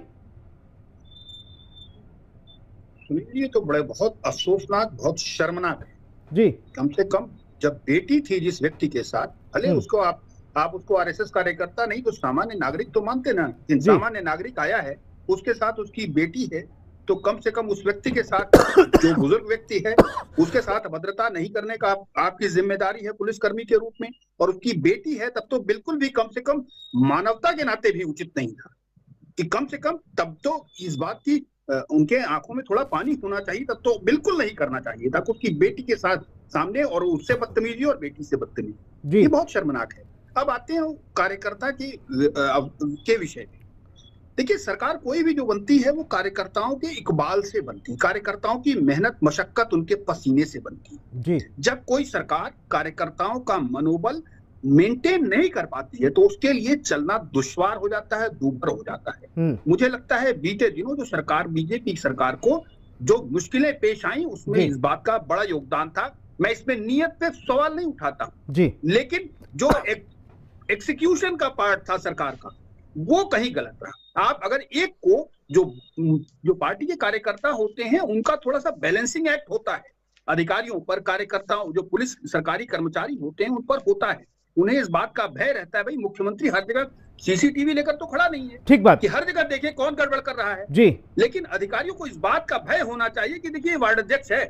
सुनिए, ये तो बहुत अफसोसनाक, बहुत शर्मनाक है जी। कम से कम जब बेटी थी जिस व्यक्ति के साथ, भले उसको आप उसको आरएसएस कार्यकर्ता नहीं तो सामान्य नागरिक तो मानते ना, सामान्य नागरिक आया है, उसके साथ उसकी बेटी है, तो कम से कम उस व्यक्ति के साथ, जो बुजुर्ग व्यक्ति है, उसके साथ अभद्रता नहीं करने का आपकी जिम्मेदारी है पुलिसकर्मी के रूप में। और उसकी बेटी है, तब तो बिल्कुल भी कम से कम मानवता के नाते भी उचित नहीं था कि कम से कम तब तो इस बात की उनके आंखों में थोड़ा पानी होना चाहिए, तब तो बिल्कुल नहीं करना चाहिए था उसकी बेटी के साथ सामने, और उससे बदतमीजी और बेटी से बदतमीजी, ये बहुत शर्मनाक है। अब आते हैं कार्यकर्ता के विषय में। देखिए, सरकार कोई भी जो बनती है वो कार्यकर्ताओं के इकबाल से बनती है, कार्यकर्ताओं की मेहनत मशक्कत उनके पसीने से बनती है। जब कोई सरकार कार्यकर्ताओं का मनोबल मेंटेन नहीं कर पाती है तो उसके लिए चलना दुश्वार हो जाता है, दूभर हो जाता है। मुझे लगता है बीते दिनों जो सरकार, बीजेपी सरकार को जो मुश्किलें पेश आई, उसमें इस बात का बड़ा योगदान था। मैं इसमें नियत पे सवाल नहीं उठाता जी, लेकिन जो एग्जीक्यूशन का पार्ट था सरकार का, वो कहीं गलत रहा। आप अगर एक को जो पार्टी के कार्यकर्ता होते हैं उनका थोड़ा सा बैलेंसिंग एक्ट होता है, अधिकारियों पर, कार्यकर्ताओं, जो पुलिस सरकारी कर्मचारी होते हैं उन पर होता है। उन्हें इस बात का भय रहता है, भाई मुख्यमंत्री हर जगह सीसीटीवी लेकर तो खड़ा नहीं है, ठीक बात, कि हर जगह देखें कौन गड़बड़ कर रहा है जी। लेकिन अधिकारियों को इस बात का भय होना चाहिए कि देखिए वार्ड अध्यक्ष है,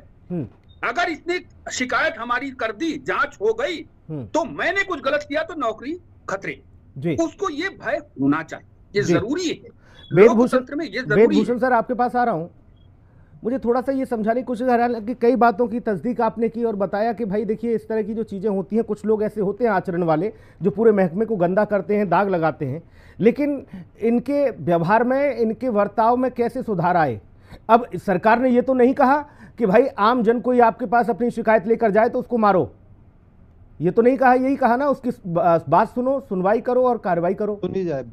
अगर इसने शिकायत हमारी कर दी, जांच हो गई, तो मैंने कुछ गलत किया तो नौकरी खतरे, उसको ये भय होना चाहिए, ये जरूरी है। लोकतंत्र में ये जरूरी है। वेदभूषण सर, आपके पास आ रहा हूं। मुझे थोड़ा सा ये समझाने की कोशिश कर रहा है कि कई बातों की तस्दीक आपने की और बताया कि भाई देखिए इस तरह की जो चीज़ें होती हैं, कुछ लोग ऐसे होते हैं आचरण वाले जो पूरे महकमे को गंदा करते हैं, दाग लगाते हैं, लेकिन इनके व्यवहार में, इनके बर्ताव में कैसे सुधार आए। अब सरकार ने ये तो नहीं कहा कि भाई आम जन कोई आपके पास अपनी शिकायत लेकर जाए तो उसको मारो, ये तो नहीं कहा, यही कहा ना उसकी बात सुनो, सुनवाई करो और कार्रवाई करो। सुनी जाए।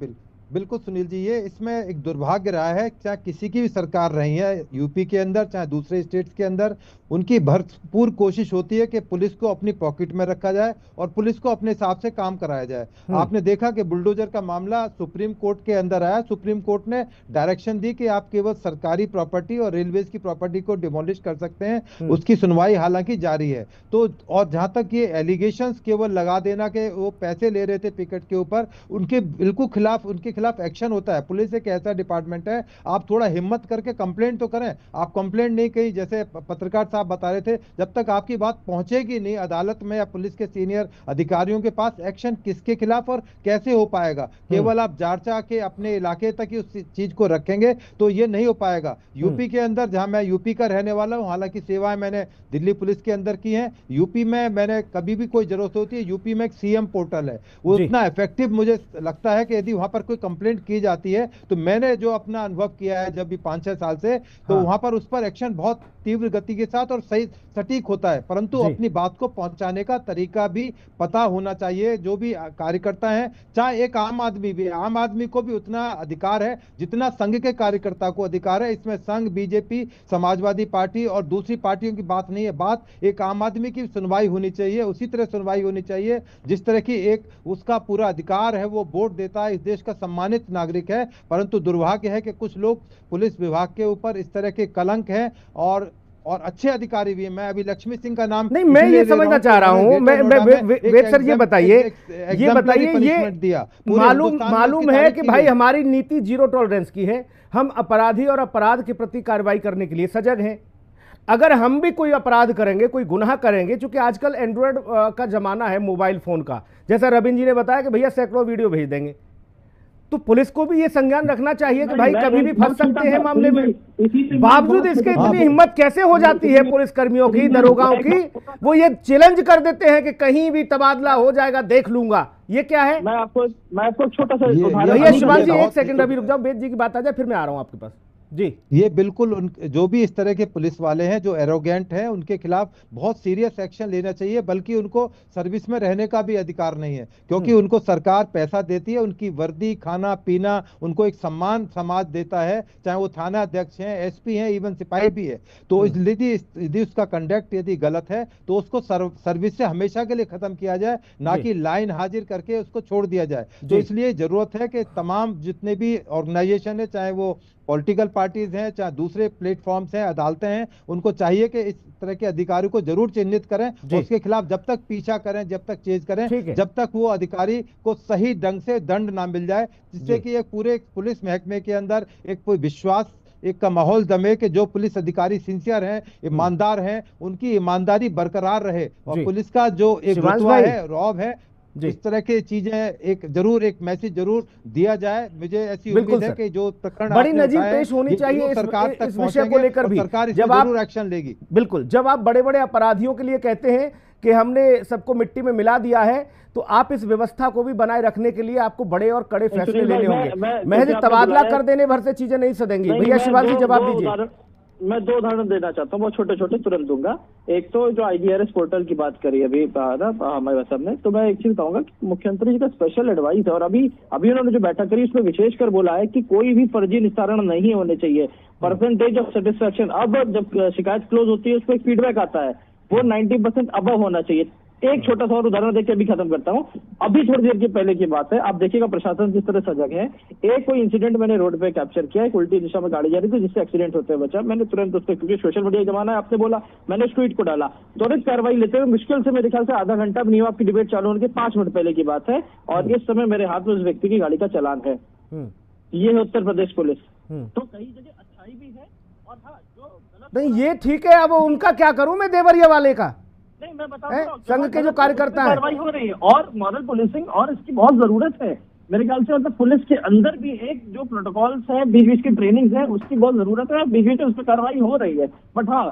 बिल्कुल सुनील जी, ये इसमें एक दुर्भाग्य रहा है, चाहे किसी की भी सरकार रही है यूपी के अंदर चाहे दूसरे स्टेट्स के अंदर, उनकी भरपूर कोशिश होती है कि पुलिस को अपनी पॉकेट में रखा जाए और पुलिस को अपने हिसाब से काम कराया जाए। आपने देखा कि बुलडोजर का मामला सुप्रीम कोर्ट के अंदर आया, सुप्रीम कोर्ट ने डायरेक्शन दी कि आप केवल सरकारी प्रॉपर्टी और रेलवेज की प्रॉपर्टी को डिमोलिश कर सकते हैं, उसकी सुनवाई हालांकि जारी है। तो और जहां तक ये एलिगेशंस केवल लगा देना कि वो पैसे ले रहे थे पिकेट के ऊपर, उनके बिल्कुल खिलाफ, उनके खिलाफ एक्शन होता है। पुलिस एक ऐसा डिपार्टमेंट है, आप थोड़ा हिम्मत करके कंप्लेंट तो करें। आप कंप्लेंट नहीं कही, जैसे पत्रकार साहब बता रहे थे, जब तक आपकी बात पहुंचेगी नहीं अदालत में या पुलिस के सीनियर अधिकारियों के पास, एक्शन किसके खिलाफ और कैसे हो पाएगा? केवल आप चर्चा के अपने इलाके तक ही उस चीज को रखेंगे तो ये नहीं हो पाएगा। यूपी के अंदर, जहां मैं यूपी का रहने वाला हूं, हालांकि सेवाएं मैंने दिल्ली पुलिस के अंदर की हैं, यूपी में मैंने कभी भी कोई जरूरत होती है, यूपी में एक सीएम पोर्टल है, वो इतना इफेक्टिव मुझे लगता है कि यदि वहां पर कोई कंप्लेंट की जाती है तो मैंने जो अपना अनुभव किया है जब भी 5-6 साल से, तो वहां पर उस पर एक्शन बहुत तीव्र गति के साथ और सही सटीक होता है। परंतु अपनी बात को पहुंचाने का तरीका भी पता होना चाहिए। जो भी कार्यकर्ता हैं, चाहे एक आम आदमी भी, आम आदमी को भी उतना अधिकार है जितना संघ के कार्यकर्ता को अधिकार है। इसमें संघ, बीजेपी, समाजवादी पार्टी और दूसरी पार्टियों की बात नहीं है, बात एक आम आदमी की सुनवाई होनी चाहिए। उसी तरह सुनवाई होनी चाहिए जिस तरह की एक उसका पूरा अधिकार है, वो वोट देता है, इस देश का सम्मानित नागरिक है। परंतु दुर्भाग्य है कि कुछ लोग पुलिस विभाग के ऊपर इस तरह के कलंक हैं और अच्छे अधिकारी भी हैं। मैं अभी लक्ष्मी सिंह का नाम नहीं, मैं ये समझना चाह रहा हूं, वेद सर ये बताइए ये मालूम है कि भाई हमारी नीति जीरो टॉलरेंस की है, हम अपराधी और अपराध के प्रति कार्रवाई करने के लिए सजग हैं। अगर हम भी कोई अपराध करेंगे, कोई गुनाह करेंगे, चूंकि आजकल एंड्रॉयड का जमाना है, मोबाइल फोन का, जैसा रविंद्र जी ने बताया कि भैया सैकड़ों वीडियो भेज देंगे, तो पुलिस को भी ये संज्ञान रखना चाहिए कि भाई कभी भी फंस सकते हैं मामले में। बावजूद इसके इतनी हिम्मत कैसे हो जाती है पुलिस कर्मियों की, दरोगाओं की, वो ये चैलेंज कर देते हैं कि कहीं भी तबादला हो जाएगा, देख लूंगा। ये क्या है? मैं आपको छोटा सा भैया शिवांश जी एक सेकंड, अभी रुक जाओ, वेद जी की बात आ जाए फिर मैं आ रहा हूँ आपके पास जी। ये बिल्कुल जो भी इस तरह के पुलिस वाले हैं जो एरोगेंट हैं, उनके खिलाफ बहुत सीरियस एक्शन लेना चाहिए, बल्कि उनको सर्विस में रहने का भी अधिकार नहीं है, क्योंकि उनको सरकार पैसा देती है, उनकी वर्दी, खाना पीना, उनको एक सम्मान समाज देता है, चाहे वो थाना अध्यक्ष हैं, एसपी हैं, इवन सिपाही भी है। तो यदि उसका कंडक्ट यदि गलत है तो उसको सर्विस से हमेशा के लिए खत्म किया जाए, ना कि लाइन हाजिर करके उसको छोड़ दिया जाए। तो इसलिए जरूरत है कि तमाम जितने भी ऑर्गेनाइजेशन है, चाहे वो पॉलिटिकल पार्टीज हैं, चाहे दूसरे प्लेटफॉर्म्स हैं, अदालतें हैं, उनको चाहिए कि इस तरह के अधिकारी को जरूर चिन्हित करें और उसके खिलाफ जब तक पीछा करें, जब तक चेज करें, जब तक वो अधिकारी को सही ढंग से दंड ना मिल जाए, जिससे कि एक पूरे पुलिस महकमे के अंदर एक कोई विश्वास एक का माहौल जमे कि जो पुलिस अधिकारी सिंसियर हैं, ईमानदार हैं, उनकी ईमानदारी बरकरार रहे और पुलिस का जो एक रुतबा है, रौब है, इस तरह की चीजें एक मैसेज जरूर दिया जाए। मुझे ऐसी उम्मीद है कि जो प्रकरण बड़ी नजीर पेश होनी चाहिए सरकार तक इस विषय को लेकर भी, सरकार जब जरूर एक्शन लेगी। बिल्कुल, जब आप बड़े बड़े अपराधियों के लिए कहते हैं कि हमने सबको मिट्टी में मिला दिया है, तो आप इस व्यवस्था को भी बनाए रखने के लिए आपको बड़े और कड़े फैसले लेने होंगे। महज तबादला कर देने भर से चीजें नहीं सदेंगी। भैया शिवांश जी जवाब दीजिए। मैं 2 उदाहरण देना चाहता हूँ, बहुत छोटे छोटे तुरंत दूंगा। एक तो जो IDRS पोर्टल की बात करी अभी हमारे सबने, तो मैं एक चीज कहूंगा कि मुख्यमंत्री जी का स्पेशल एडवाइस है और अभी उन्होंने जो बैठक करी उसमें विशेषकर बोला है कि कोई भी फर्जी निस्तारण नहीं होने चाहिए। परसेंटेज ऑफ सेटिस्फेक्शन, अब जब शिकायत क्लोज होती है उसको एक फीडबैक आता है, वो 90% अबव होना चाहिए। एक छोटा सा और उदाहरण देकर अभी खत्म करता हूँ। अभी थोड़ी देर के पहले की बात है, आप देखिएगा प्रशासन किस तरह सजग है। एक कोई इंसिडेंट मैंने रोड पे कैप्चर किया, एक उल्टी दिशा में गाड़ी जा रही थी जिससे एक्सीडेंट होते हुए बचा। मैंने तुरंत उसको, क्योंकि सोशल मीडिया जमाना है, आपने बोला, मैंने उस ट्वीट को डाला, त्वरित कार्रवाई लेते हुए मुश्किल से मेरे ख्याल से आधा घंटा नहीं हुआ, आपकी डिबेट चालू होने के 5 मिनट पहले की बात है, और इस समय मेरे हाथ में उस व्यक्ति की गाड़ी का चालान है। ये है उत्तर प्रदेश पुलिस। तो कई जगह अच्छाई भी है और हाँ जो नहीं, ये ठीक है। अब उनका क्या करूं मैं, देवरिया वाले का? नहीं, मैं बता रहा हूं संघ के जो कार्यकर्ता है, कार्रवाई हो रही है और मॉरल पुलिसिंग, और इसकी बहुत जरूरत है मेरे ख्याल से। मतलब पुलिस के अंदर भी एक जो प्रोटोकॉल्स है, बीच की ट्रेनिंग है, उसकी बहुत जरूरत है। बीच में उस पर कार्रवाई हो रही है, बट हाँ,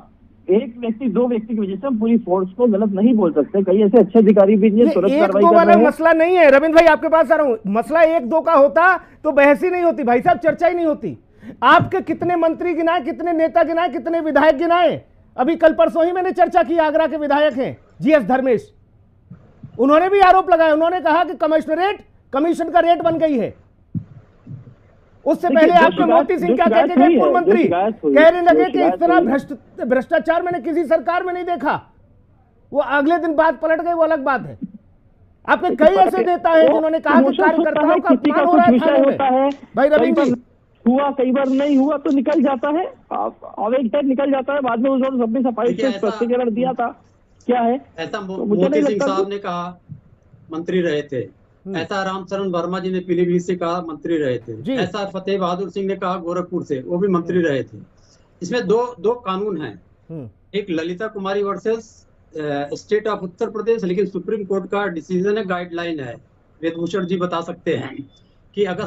एक व्यक्ति 2 व्यक्ति की वजह से हम पूरी फोर्स को गलत नहीं बोल सकते। कई ऐसे अच्छे अधिकारी भी तुरंत कार्रवाई कर रहे हैं। मसला नहीं है रविंद्र भाई, आपके पास आ रहा हूँ। मसला 1-2 का होता तो बहस ही नहीं होती भाई साहब, चर्चा ही नहीं होती। आपके कितने मंत्री गिनाए, कितने नेता गिनाए, कितने विधायक गिनाए? अभी कल परसों ही मैंने चर्चा की, आगरा के विधायक हैं GS धर्मेश, उन्होंने भी आरोप लगाया। उन्होंने कहा कि कमीशन का रेट बन गई है। उससे पहले आपके मोती सिंह क्या कहते थे, पूर्व मंत्री, कहने लगे कि इस तरह भ्रष्टाचार मैंने किसी सरकार में नहीं देखा। वो अगले दिन बात पलट गई, वो अलग बात है। आपके कई ऐसे नेता हैं जिन्होंने कहा कि कार्यकर्ताओं का अपमान हो रहा है थाने में। भाई रविंद्र जी, हुआ, कई बार नहीं हुआ तो निकल जाता है, अब एक टाइम निकल जाता है, बाद में उन्होंने अपनी सफाई से स्पष्टीकरण दिया था। क्या है ऐसा मोती सिंह साहब ने कहा, मंत्री रहे थे, ऐसा रामचरण वर्मा जी ने पीलीभीत से कहा, मंत्री रहे थे। ऐसा फतेह बहादुर सिंह ने कहा गोरखपुर से, वो भी मंत्री रहे थे। इसमें दो कानून हैं, एक ललिता कुमारी versus state of Uttar Pradesh, लेकिन सुप्रीम कोर्ट का डिसीजन है, गाइडलाइन है, वेदभूषण जी बता सकते हैं कि अगर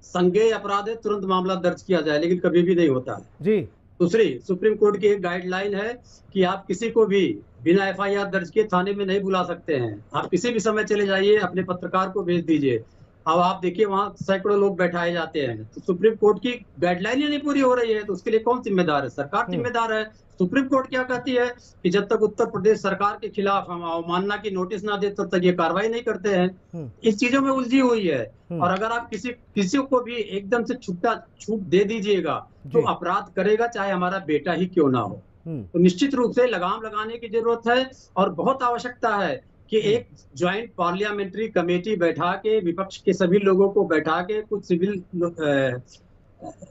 संज्ञेय अपराध है तुरंत मामला दर्ज किया जाए, लेकिन कभी भी नहीं होता है जी। दूसरी, सुप्रीम कोर्ट की एक गाइडलाइन है कि आप किसी को भी बिना एफआईआर दर्ज किए थाने में नहीं बुला सकते हैं। आप किसी भी समय चले जाइए, अपने पत्रकार को भेज दीजिए। अब आप देखिए वहां सैकड़ों लोग बैठाए जाते हैं, तो सुप्रीम कोर्ट की गाइडलाइन ही नहीं पूरी हो रही है, तो उसके लिए कौन जिम्मेदार है? सरकार जिम्मेदार है। सुप्रीम कोर्ट क्या कहती है कि जब तक उत्तर प्रदेश सरकार के खिलाफ हम अवमानना की नोटिस ना दे तब तक ये कार्रवाई नहीं करते हैं। इस चीजों में उलझी हुई है। और अगर आप किसी को भी एकदम से छूट दे दीजिएगा तो अपराध करेगा, चाहे हमारा बेटा ही क्यों ना हो। तो निश्चित रूप से लगाम लगाने की जरूरत है और बहुत आवश्यकता है कि एक ज्वाइंट पार्लियामेंट्री कमेटी बैठा के विपक्ष के सभी लोगों को बैठा के, कुछ सिविल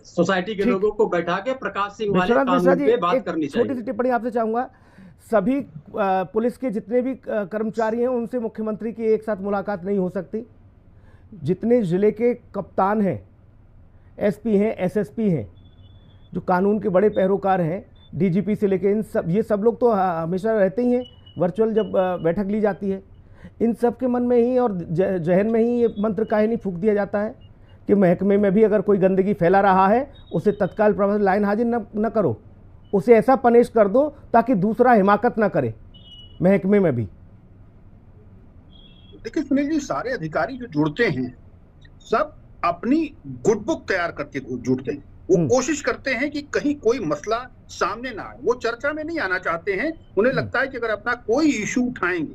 सोसाइटी के लोगों को बैठा के प्रकाश सिंह वाले कानून पे बात करनी चाहिए। छोटी सी टिप्पणी आपसे चाहूंगा, सभी पुलिस के जितने भी कर्मचारी हैं उनसे मुख्यमंत्री की एक साथ मुलाकात नहीं हो सकती। जितने जिले के कप्तान हैं, एसपी हैं, एसएसपी हैं, जो कानून के बड़े पैरोकार हैं, डीजीपी से लेकर ये सब लोग तो हमेशा रहते ही हैं। वर्चुअल जब बैठक ली जाती है, इन सब के मन में ही और जहन में ही ये मंत्र काहे नहीं फूंक दिया जाता है कि महकमे में भी अगर कोई गंदगी फैला रहा है उसे तत्काल प्रभाव लाइन हाजिर न करो, उसे ऐसा पनिश कर दो ताकि दूसरा हिमाकत न करे महकमे में भी। देखिए सुनील जी, सारे अधिकारी जो जुड़ते हैं सब अपनी गुड बुक तैयार करके जुड़ते हैं। वो कोशिश करते हैं कि कहीं कोई मसला सामने ना आए, वो चर्चा में नहीं आना चाहते हैं। उन्हें लगता है कि अगर अपना कोई इशू उठाएंगे,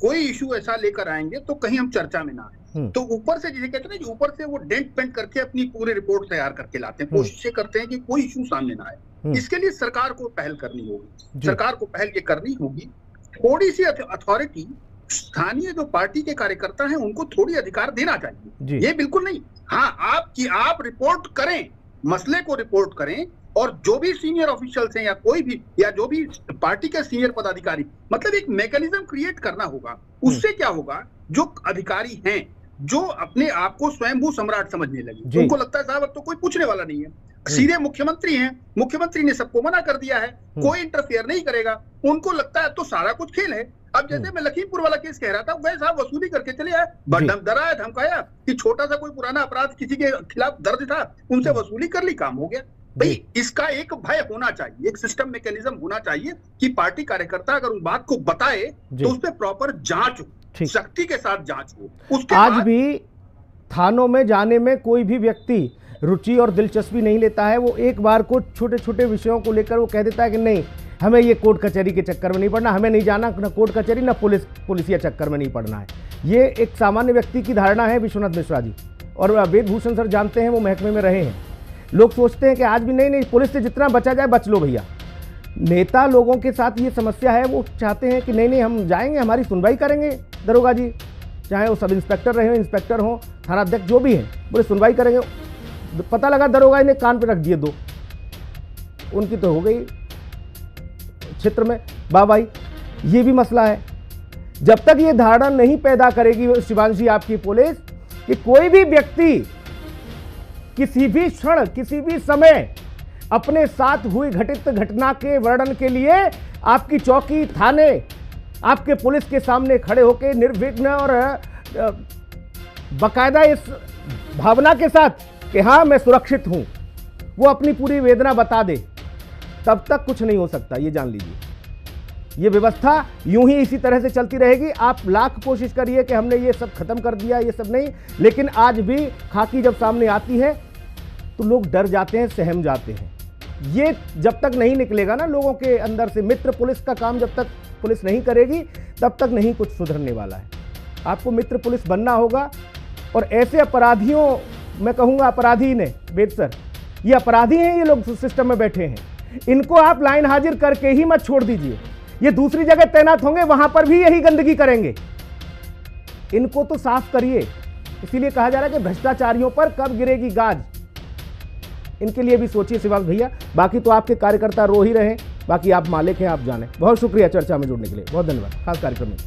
कोई इशू ऐसा लेकर आएंगे तो कहीं हम चर्चा में ना आए। तो ऊपर से जिसे कहते हैं ना, ऊपर से वो डेंट पेंट करके अपनी पूरी रिपोर्ट तैयार करके लाते हैं, कोशिशें करते हैं कि कोई इशू सामने ना आए। इसके लिए सरकार को पहल करनी होगी, सरकार को पहल ये करनी होगी। थोड़ी सी अथॉरिटी स्थानीय जो पार्टी के कार्यकर्ता हैं उनको थोड़ी अधिकार देना चाहिए। ये बिल्कुल नहीं, हाँ आप रिपोर्ट करें, मसले को रिपोर्ट करें, और जो भी सीनियर ऑफिशियल्स हैं या कोई भी या जो भी पार्टी के सीनियर पदाधिकारी, मतलब एक मैकेनिज्म क्रिएट करना होगा। उससे क्या होगा, जो अधिकारी हैं जो अपने आप को स्वयंभू सम्राट समझने लगे, उनको लगता है साहब अब तो कोई पूछने वाला नहीं है, सीधे मुख्यमंत्री हैं, मुख्यमंत्री ने सबको मना कर दिया है, कोई इंटरफेयर नहीं करेगा, उनको लगता है तो सारा कुछ खेल है। अब जैसे मैं लखीमपुर वाला केस कह रहा था, वह साहब वसूली करके चले आए, डराया धमकाया कि छोटा सा कोई पुराना अपराध किसी के खिलाफ दर्ज था, उनसे वसूली कर ली, काम हो गया। भाई इसका एक भय होना चाहिए, एक सिस्टम मैकेनिज्म होना चाहिए कि पार्टी कार्यकर्ता अगर उस बात को बताए तो उस पर प्रॉपर जांच हो, शक्ति के साथ जांच हो। उसके आज भी थानों में जाने में कोई भी व्यक्ति रुचि और दिलचस्पी नहीं लेता है। वो एक बार को छोटे छोटे विषयों को लेकर वो कह देता है कि नहीं, हमें ये कोर्ट कचहरी के चक्कर में नहीं पड़ना, हमें नहीं जाना न कोर्ट कचहरी न पुलिसिया चक्कर में नहीं पड़ना है। ये एक सामान्य व्यक्ति की धारणा है विश्वनाथ मिश्रा जी, और वेदभूषण सर जानते हैं, वो महकमे में रहे हैं। लोग सोचते हैं कि आज भी नहीं पुलिस से जितना बचा जाए बच लो भैया। नेता लोगों के साथ ये समस्या है, वो चाहते हैं कि नहीं हम जाएंगे, हमारी सुनवाई करेंगे दरोगा जी, चाहे वो सब इंस्पेक्टर रहे हो, इंस्पेक्टर हो, थानाध्यक्ष जो भी हैं, बोले सुनवाई करेंगे। पता लगा दरोगा ने कान पे रख दिए दो, उनकी तो हो गई क्षेत्र में वाहवाही। ये भी मसला है। जब तक ये धारणा नहीं पैदा करेगी शिवांशी आपकी पुलिस कि कोई भी व्यक्ति किसी भी क्षण किसी भी समय अपने साथ हुई घटित घटना के वर्णन के लिए आपकी चौकी, थाने, आपके पुलिस के सामने खड़े होकर निर्विघ्न और बाकायदा इस भावना के साथ कि हाँ मैं सुरक्षित हूं, वो अपनी पूरी वेदना बता दे, तब तक कुछ नहीं हो सकता। ये जान लीजिए, ये व्यवस्था यूं ही इसी तरह से चलती रहेगी। आप लाख कोशिश करिए कि हमने ये सब खत्म कर दिया, ये सब नहीं, लेकिन आज भी खाकी जब सामने आती है तो लोग डर जाते हैं, सहम जाते हैं। ये जब तक नहीं निकलेगा ना लोगों के अंदर से, मित्र पुलिस का काम जब तक पुलिस नहीं करेगी तब तक नहीं कुछ सुधरने वाला है। आपको मित्र पुलिस बनना होगा। और ऐसे अपराधियों, मैं कहूँगा अपराधी ने, वेद सर, ये अपराधी हैं, ये लोग सिस्टम में बैठे हैं, इनको आप लाइन हाजिर करके ही मत छोड़ दीजिए। ये दूसरी जगह तैनात होंगे, वहां पर भी यही गंदगी करेंगे, इनको तो साफ करिए। इसीलिए कहा जा रहा है कि भ्रष्टाचारियों पर कब गिरेगी गाज, इनके लिए भी सोचिए शिवांश भैया। बाकी तो आपके कार्यकर्ता रो ही रहे हैं, बाकी आप मालिक हैं, आप जाने। बहुत शुक्रिया चर्चा में जुड़ने के लिए, बहुत धन्यवाद। खास कार्यक्रम में